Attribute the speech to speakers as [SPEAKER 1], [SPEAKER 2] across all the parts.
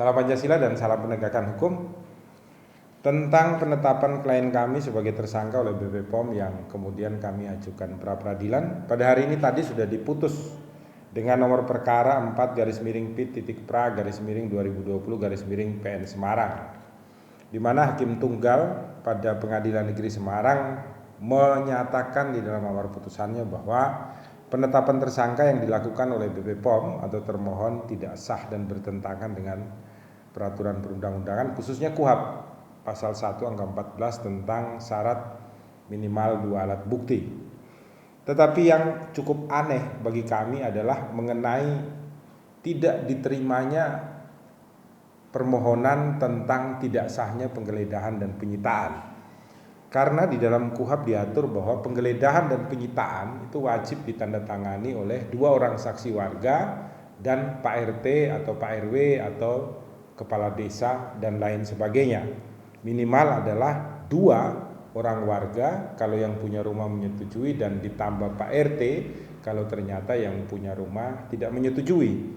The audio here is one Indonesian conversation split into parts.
[SPEAKER 1] Salam Pancasila dan salam penegakan hukum. Tentang penetapan klien kami sebagai tersangka oleh BP POM yang kemudian kami ajukan pra peradilan, pada hari ini tadi sudah diputus dengan nomor perkara 4-Pit-Pra-2020-PN Semarang, di mana Hakim Tunggal pada Pengadilan Negeri Semarang menyatakan di dalam amar putusannya bahwa penetapan tersangka yang dilakukan oleh BP POM atau termohon tidak sah dan bertentangan dengan peraturan perundang-undangan, khususnya KUHP pasal 1 angka 14 tentang syarat minimal 2 alat bukti. Tetapi yang cukup aneh bagi kami adalah mengenai tidak diterimanya permohonan tentang tidak sahnya penggeledahan dan penyitaan. Karena di dalam KUHP diatur bahwa penggeledahan dan penyitaan itu wajib ditandatangani oleh 2 orang saksi warga dan Pak RT atau Pak RW atau kepala desa dan lain sebagainya. Minimal adalah 2 orang warga kalau yang punya rumah menyetujui, dan ditambah Pak RT kalau ternyata yang punya rumah tidak menyetujui.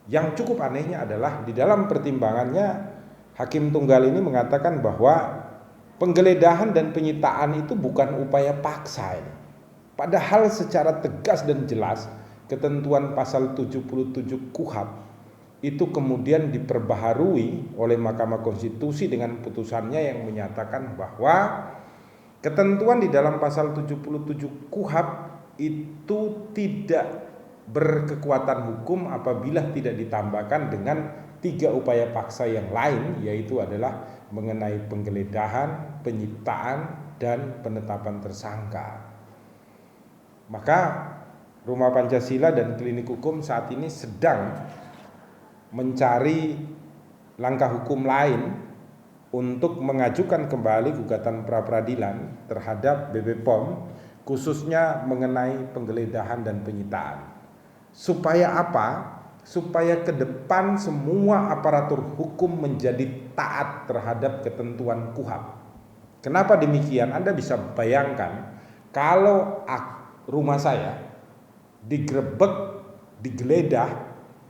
[SPEAKER 1] Yang cukup anehnya adalah di dalam pertimbangannya Hakim Tunggal ini mengatakan bahwa penggeledahan dan penyitaan itu bukan upaya paksa ini. Padahal secara tegas dan jelas ketentuan pasal 77 KUHP itu kemudian diperbaharui oleh Mahkamah Konstitusi dengan putusannya yang menyatakan bahwa ketentuan di dalam pasal 77 KUHP itu tidak berkekuatan hukum apabila tidak ditambahkan dengan 3 upaya paksa yang lain, yaitu adalah mengenai penggeledahan, penyitaan, dan penetapan tersangka. Maka Rumah Pancasila dan Klinik Hukum saat ini sedang mencari langkah hukum lain untuk mengajukan kembali gugatan pra peradilan terhadap BP POM, khususnya mengenai penggeledahan dan penyitaan. Supaya apa? Supaya ke depan semua aparatur hukum menjadi taat terhadap ketentuan KUHP. Kenapa demikian? Anda bisa bayangkan kalau rumah saya digrebek, digeledah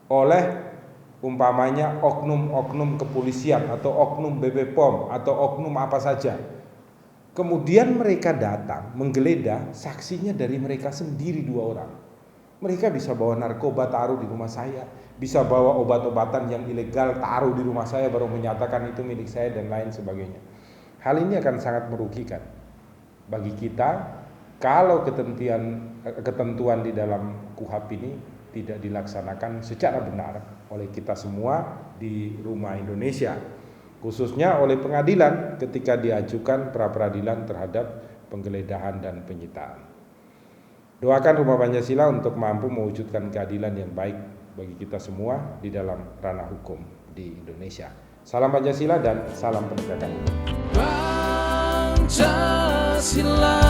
[SPEAKER 1] oleh umpamanya oknum-oknum kepolisian atau oknum BP POM atau oknum apa saja. Kemudian mereka datang menggeledah, saksinya dari mereka sendiri 2 orang. Mereka bisa bawa narkoba taruh di rumah saya, bisa bawa obat-obatan yang ilegal taruh di rumah saya baru menyatakan itu milik saya dan lain sebagainya. Hal ini akan sangat merugikan bagi kita kalau ketentuan di dalam KUHP ini tidak dilaksanakan secara benar oleh kita semua di rumah Indonesia, khususnya oleh pengadilan ketika diajukan pra peradilan terhadap penggeledahan dan penyitaan. Doakan Rumah Pancasila untuk mampu mewujudkan keadilan yang baik bagi kita semua di dalam ranah hukum di Indonesia. Salam Pancasila dan salam penegakan hukum.
[SPEAKER 2] Pancasila.